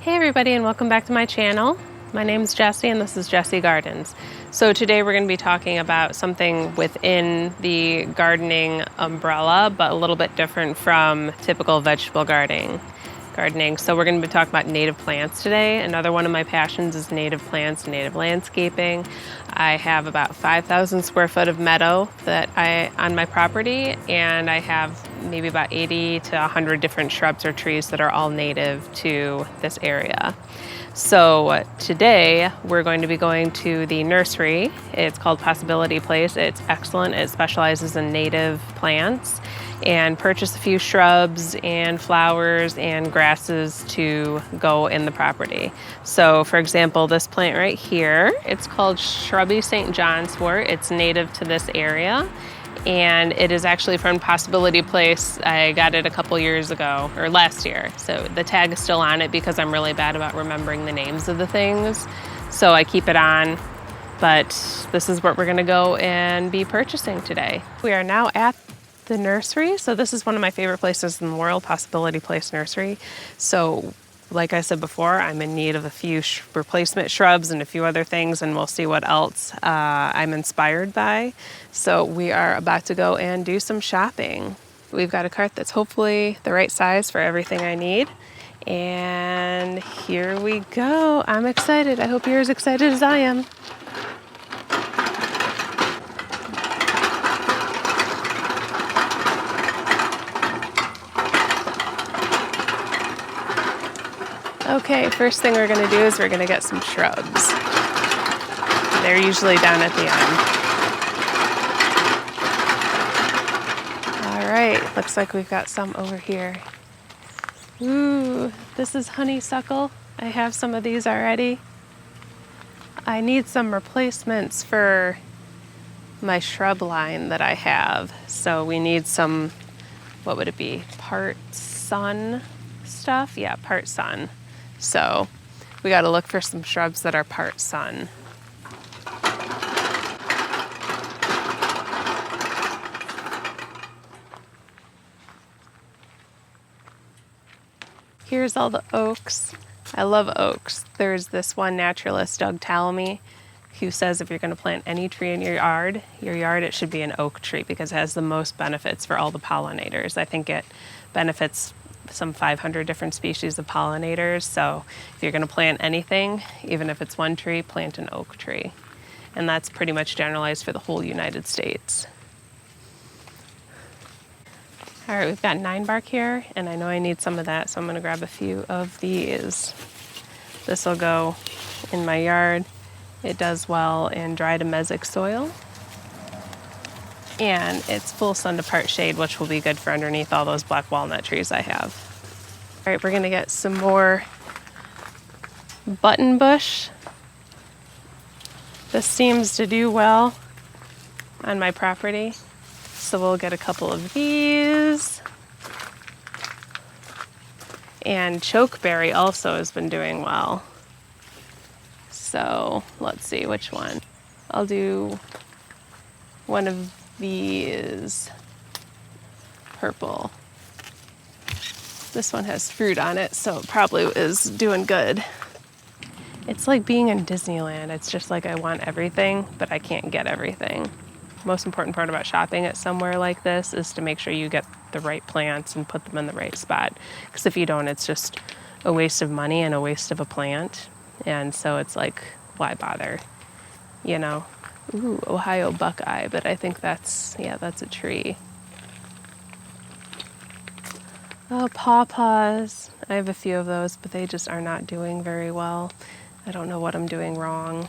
Hey everybody, and welcome back to my channel. My name is Jessie and this is Jessie Gardens. So today we're going to be talking about something within the gardening umbrella, but a little bit different from typical vegetable gardening. So we're going to be talking about native plants today. Another one of my passions is native plants, native landscaping. I have about 5,000 square foot of meadow on my property, and I have maybe about 80 to 100 different shrubs or trees that are all native to this area. So today we're going to be going to the nursery. It's called Possibility Place. It's excellent. It specializes in native plants, and purchase a few shrubs and flowers and grasses to go in the property. So for example, this plant right here, it's called shrubby St. John's wort. It's native to this area, and it is actually from Possibility Place. I got it a couple years ago, or last year. So the tag is still on it because I'm really bad about remembering the names of the things. So I keep it on, but this is what we're gonna go and be purchasing today. We are now at the nursery. So this is one of my favorite places in the world, Possibility Place Nursery. So like I said before, I'm in need of a few replacement shrubs and a few other things, and we'll see what else I'm inspired by. So we are about to go and do some shopping. We've got a cart that's hopefully the right size for everything I need. And here we go. I'm excited. I hope you're as excited as I am. Okay, first thing we're gonna do is we're gonna get some shrubs. They're usually down at the end. All right, looks like we've got some over here. Ooh, this is honeysuckle. I have some of these already. I need some replacements for my shrub line that I have. So we need some, what would it be? Part sun stuff? Yeah, part sun. So we got to look for some shrubs that are part sun. Here's all the oaks. I love oaks. There's this one naturalist, Doug Talamy, who says if you're going to plant any tree in your yard, it should be an oak tree because it has the most benefits for all the pollinators. I think it benefits some 500 different species of pollinators. So if you're going to plant anything, even if it's one tree, plant an oak tree. And that's pretty much generalized for the whole United States. All right, we've got 9 bark here, and I know I need some of that, so I'm going to grab a few of these. This will go in my yard. It does well in dry to mesic soil. And it's full sun to part shade, which will be good for underneath all those black walnut trees I have. All right, we're gonna get some more button bush. This seems to do well on my property. So we'll get a couple of these. And chokeberry also has been doing well. So let's see which one. I'll do one of these. Purple. This one has fruit on it, so it probably is doing good. It's like being in Disneyland. It's just like I want everything, but I can't get everything. Most important part about shopping at somewhere like this is to make sure you get the right plants and put them in the right spot. Because if you don't, it's just a waste of money and a waste of a plant. And so it's like, why bother? You know? Ooh, Ohio buckeye, but I think that's a tree. Oh, pawpaws. I have a few of those, but they just are not doing very well. I don't know what I'm doing wrong.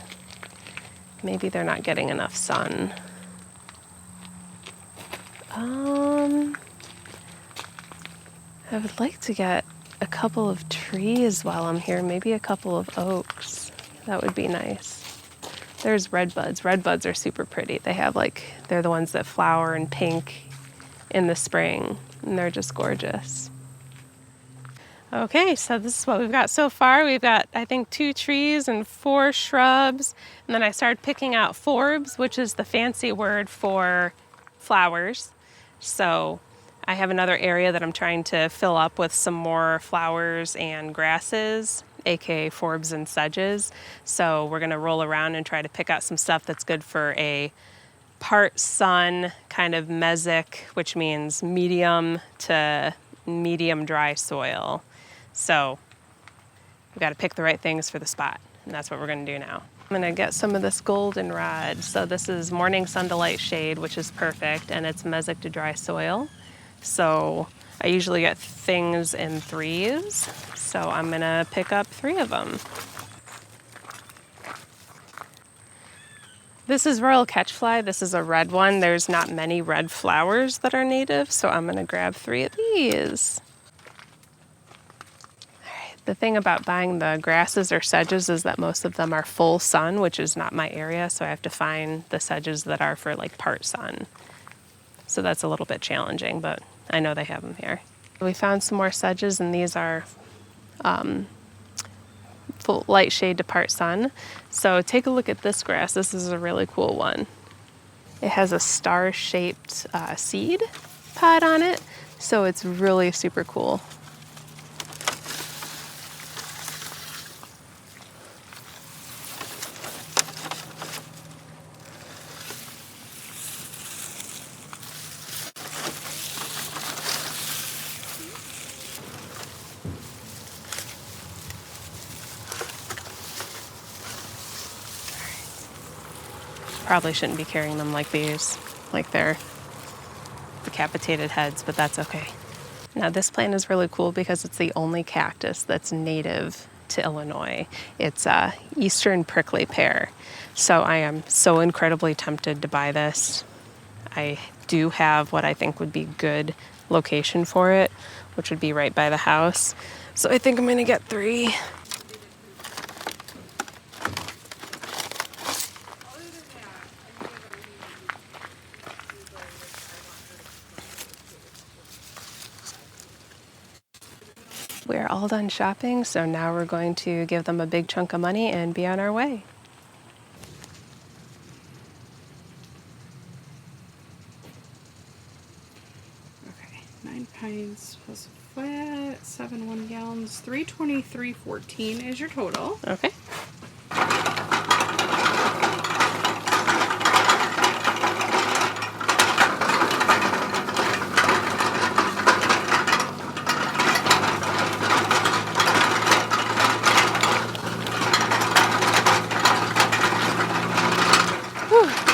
Maybe they're not getting enough sun. I would like to get a couple of trees while I'm here, maybe a couple of oaks. That would be nice. There's redbuds. Redbuds are super pretty. They're the ones that flower in pink in the spring, and they're just gorgeous. Okay, so this is what we've got so far. We've got, I think, 2 trees and 4 shrubs, and then I started picking out forbs, which is the fancy word for flowers. So I have another area that I'm trying to fill up with some more flowers and grasses, aka forbs and sedges. So we're gonna roll around and try to pick out some stuff that's good for a part sun, kind of mesic, which means medium to medium dry soil. So we've got to pick the right things for the spot, and that's what we're gonna do now. I'm gonna get some of this goldenrod. So this is morning sun to light shade, which is perfect, and it's mesic to dry soil. So I usually get things in threes. So I'm gonna pick up 3 of them. This is royal catchfly. This is a red one. There's not many red flowers that are native, so I'm gonna grab 3 of these. The thing about buying the grasses or sedges is that most of them are full sun, which is not my area, so I have to find the sedges that are for like part sun. So that's a little bit challenging, but I know they have them here. We found some more sedges, and these are full light shade to part sun. So take a look at this grass. This is a really cool one. It has a star-shaped seed pod on it, so it's really super cool. Probably shouldn't be carrying them like these, like they're decapitated heads, but that's okay. Now this plant is really cool because it's the only cactus that's native to Illinois. It's Eastern prickly pear. So I am so incredibly tempted to buy this. I do have what I think would be good location for it, which would be right by the house. So I think I'm gonna get 3. We're all done shopping, so now we're going to give them a big chunk of money and be on our way. Okay, 9 pints plus flat, 7 1 gallons, 323.14 is your total. Okay.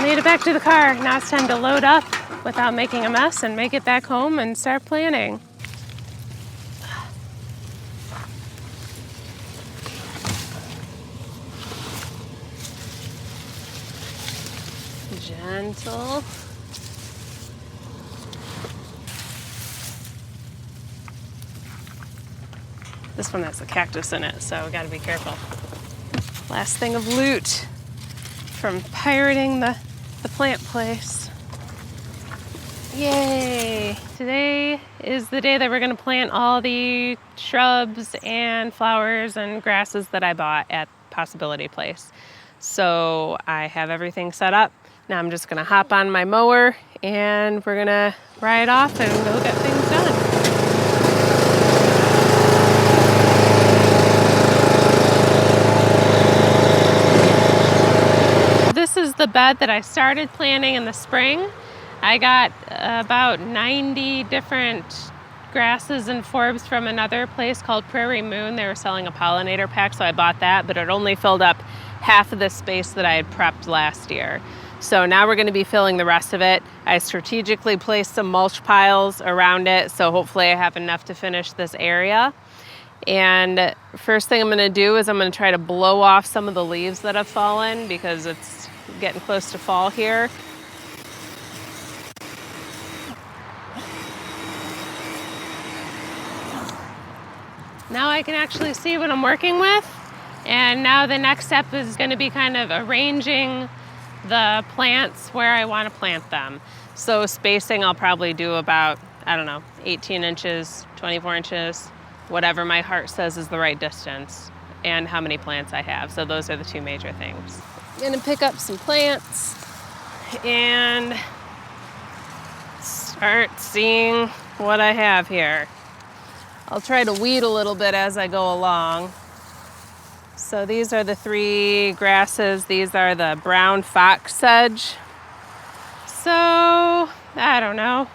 Made it back to the car. Now it's time to load up without making a mess and make it back home and start planning. Gentle. This one has a cactus in it, so we gotta be careful. Last thing of loot from pirating the plant place. Yay! Today is the day that we're gonna plant all the shrubs and flowers and grasses that I bought at Possibility Place. So I have everything set up. Now I'm just gonna hop on my mower and we're gonna ride off and go get things done. This is the bed that I started planting in the spring. I got about 90 different grasses and forbs from another place called Prairie Moon. They were selling a pollinator pack, so I bought that, but it only filled up half of the space that I had prepped last year. So now we're going to be filling the rest of it. I strategically placed some mulch piles around it, so hopefully I have enough to finish this area. And first thing I'm going to do is I'm going to try to blow off some of the leaves that have fallen because it's getting close to fall here. Now I can actually see what I'm working with. And now the next step is going to be kind of arranging the plants where I want to plant them. So spacing, I'll probably do about, I don't know, 18 inches, 24 inches, whatever my heart says is the right distance, and how many plants I have. So those are the two major things. I'm gonna pick up some plants and start seeing what I have here. I'll try to weed a little bit as I go along. So these are the 3 grasses. These are the brown fox sedge. So, I don't know.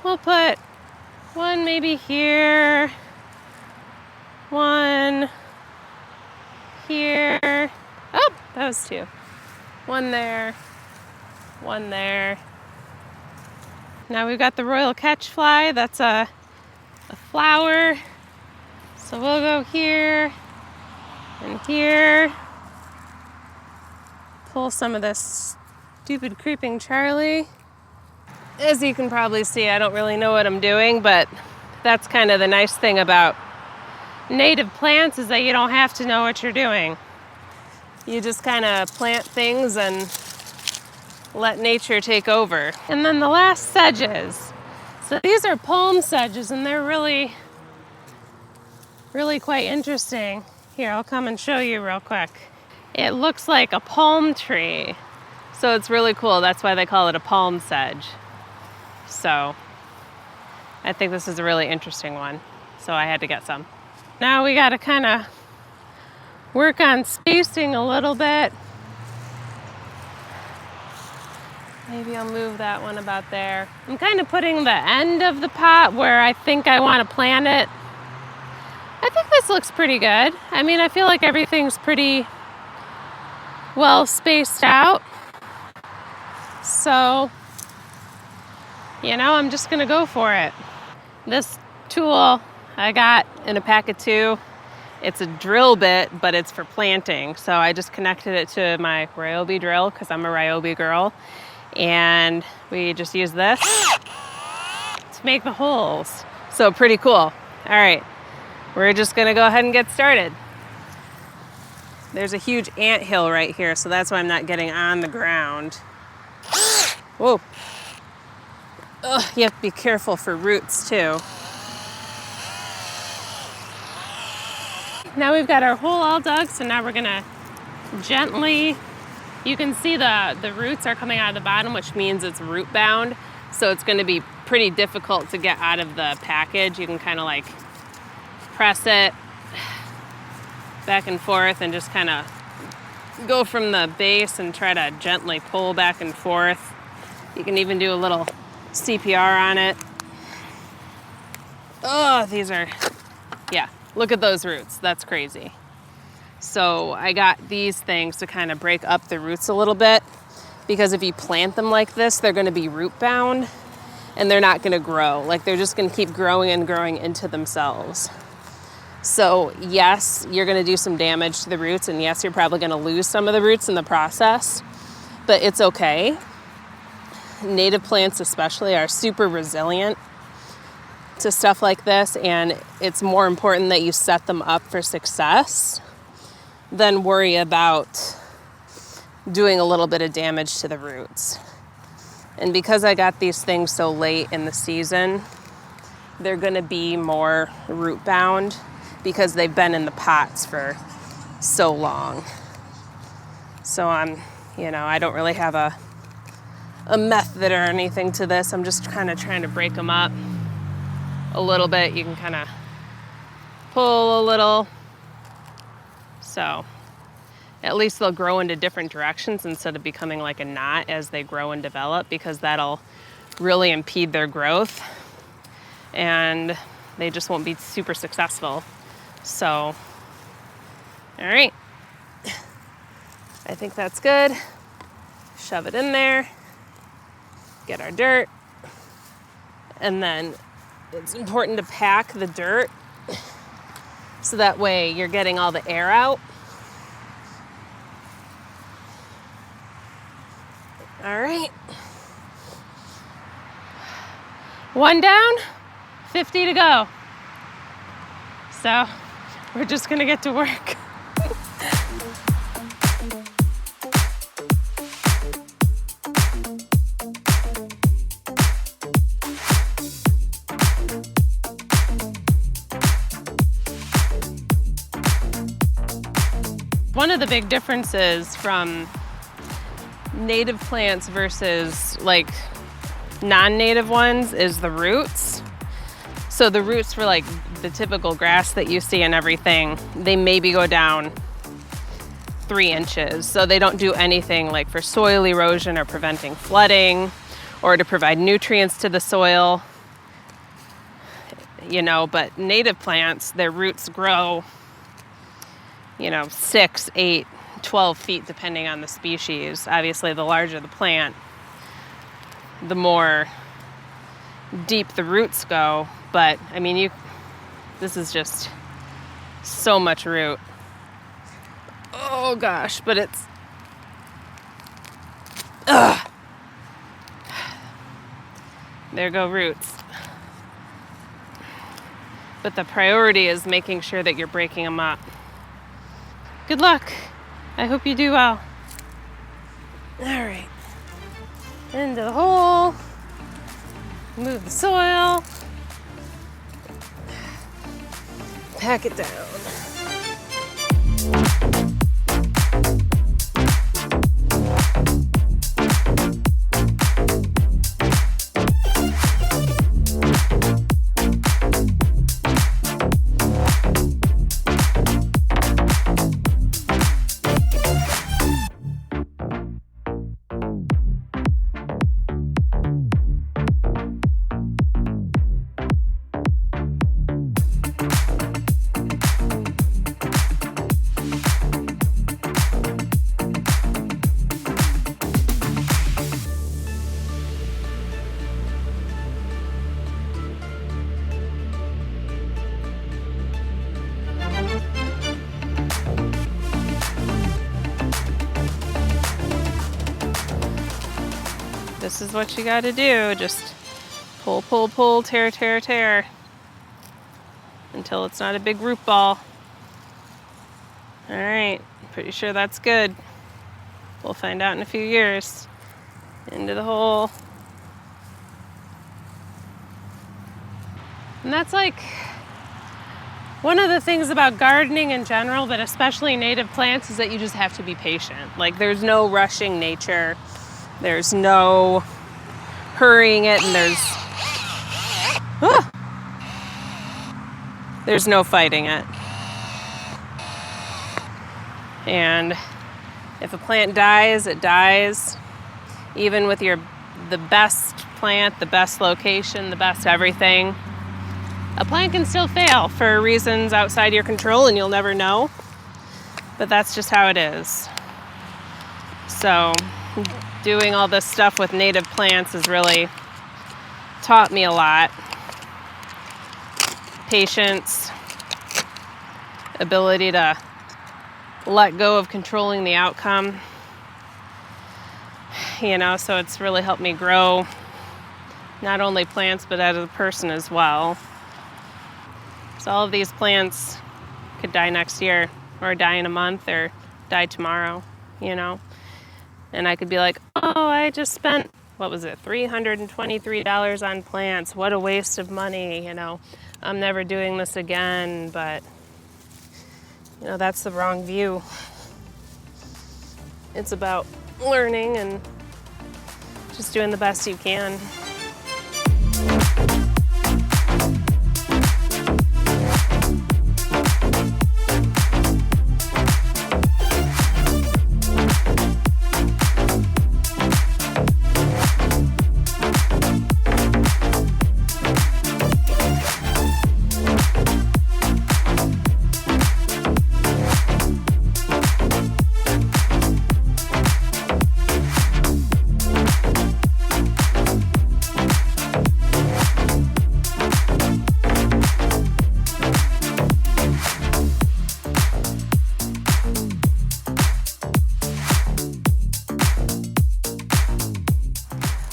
We'll put one maybe here, one here. Oh, that was 2. One there, one there. Now we've got the royal catchfly. That's a flower. So we'll go here and here. Pull some of this stupid creeping Charlie. As you can probably see, I don't really know what I'm doing, but that's kind of the nice thing about native plants is that you don't have to know what you're doing. You just kind of plant things and let nature take over. And then the last sedges. So these are palm sedges and they're really quite interesting. Here, I'll come and show you real quick. It looks like a palm tree. So it's really cool. That's why they call it a palm sedge. So I think this is a really interesting one. So I had to get some. Now we got to kind of work on spacing a little bit. Maybe I'll move that one about there. I'm kind of putting the end of the pot where I think I want to plant it. I think this looks pretty good. I mean, I feel like everything's pretty well spaced out. So, you know, I'm just gonna go for it. This tool I got in a pack of 2. It's a drill bit, but it's for planting. So I just connected it to my ryobi drill because I'm a ryobi girl. And we just use this to make the holes. So pretty cool. All right, we're just gonna go ahead and get started. There's a huge anthill right here, so that's why I'm not getting on the ground. Whoa. Ugh, you have to be careful for roots too. Now we've got our hole all dug, so now we're gonna gently, you can see the roots are coming out of the bottom, which means it's root bound. So it's gonna be pretty difficult to get out of the package. You can kind of like press it back and forth and just kind of go from the base and try to gently pull back and forth. You can even do a little CPR on it. Oh, these are, yeah, look at those roots. That's crazy. So I got these things to kind of break up the roots a little bit, because if you plant them like this, they're going to be root bound and they're not going to grow. Like they're just going to keep growing and growing into themselves. So yes, you're going to do some damage to the roots, and yes, you're probably going to lose some of the roots in the process, but it's okay. Native plants especially are super resilient to stuff like this, and it's more important that you set them up for success than worry about doing a little bit of damage to the roots. And because I got these things so late in the season, they're gonna be more root bound because they've been in the pots for so long. So I don't really have a method or anything to this. I'm just kind of trying to break them up a little bit. You can kind of pull a little. So at least they'll grow into different directions instead of becoming like a knot as they grow and develop, because that'll really impede their growth and they just won't be super successful. So, all right, I think that's good. Shove it in there, get our dirt, and then it's important to pack the dirt so that way you're getting all the air out. All right. One down, 50 to go. So we're just gonna get to work. One of the big differences from native plants versus like non-native ones is the roots. So the roots for like the typical grass that you see and everything, they maybe go down 3 inches. So they don't do anything like for soil erosion or preventing flooding or to provide nutrients to the soil, you know, but native plants, their roots grow, you know, 6, 8, 12 feet depending on the species. Obviously, the larger the plant, the more deep the roots go. But I mean, this is just so much root. Oh gosh, but it's, ugh. There go roots. But the priority is making sure that you're breaking them up. Good luck. I hope you do well. All right. Into the hole. Move the soil. Pack it down. This is what you got to do. Just pull, pull, pull, tear, tear, tear until it's not a big root ball. All right, pretty sure that's good. We'll find out in a few years. Into the hole. And that's like one of the things about gardening in general, but especially native plants, is that you just have to be patient. Like, there's no rushing nature. There's no hurrying it, and there's no fighting it. And if a plant dies, it dies. Even with the best plant, the best location, the best everything, a plant can still fail for reasons outside your control, and you'll never know. But that's just how it is. So doing all this stuff with native plants has really taught me a lot. Patience, ability to let go of controlling the outcome. You know, so it's really helped me grow not only plants, but as a person as well. So all of these plants could die next year, or die in a month, or die tomorrow, you know? And I could be like, oh, I just spent, what was it, $323 on plants. What a waste of money, you know. I'm never doing this again. But, you know, that's the wrong view. It's about learning and just doing the best you can.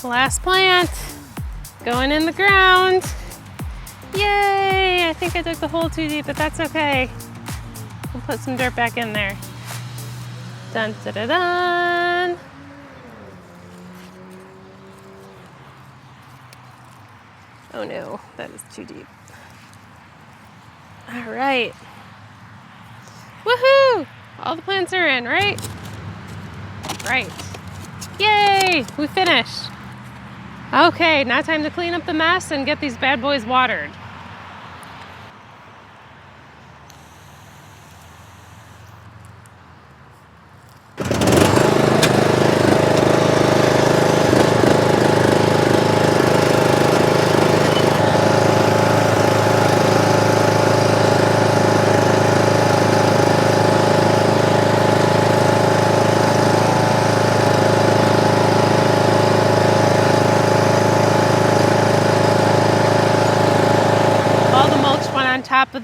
Last plant going in the ground. Yay! I think I dug the hole too deep, but that's okay. We'll put some dirt back in there. Dun da da dun. Oh no, that is too deep. All right. Woohoo! All the plants are in, right? Right. Yay! We finished. Okay, now time to clean up the mess and get these bad boys watered.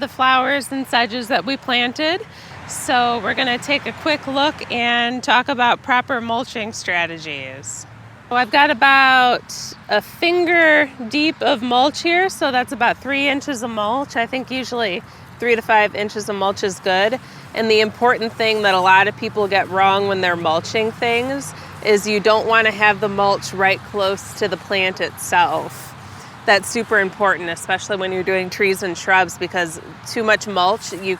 the flowers and sedges that we planted. So we're gonna take a quick look and talk about proper mulching strategies. So I've got about a finger deep of mulch here, so that's about 3 inches of mulch. I think usually 3 to 5 inches of mulch is good. And the important thing that a lot of people get wrong when they're mulching things is you don't want to have the mulch right close to the plant itself. That's super important, especially when you're doing trees and shrubs, because too much mulch, you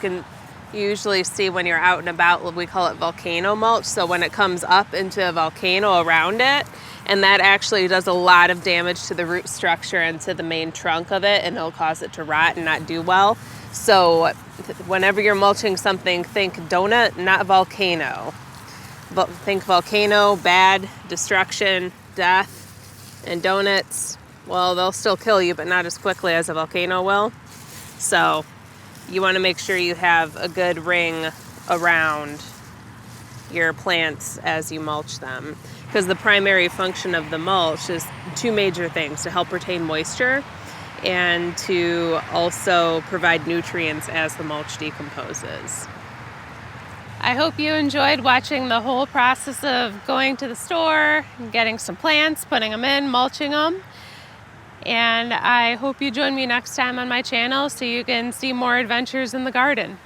usually see when you're out and about, we call it volcano mulch. So when it comes up into a volcano around it, and that actually does a lot of damage to the root structure and to the main trunk of it, and it'll cause it to rot and not do well. So whenever you're mulching something, think donut, not volcano. Think volcano, bad, destruction, death, and donuts, well, they'll still kill you, but not as quickly as a volcano will. So you want to make sure you have a good ring around your plants as you mulch them, because the primary function of the mulch is 2 major things: to help retain moisture and to also provide nutrients as the mulch decomposes. I hope you enjoyed watching the whole process of going to the store, getting some plants, putting them in, mulching them. And I hope you join me next time on my channel so you can see more adventures in the garden.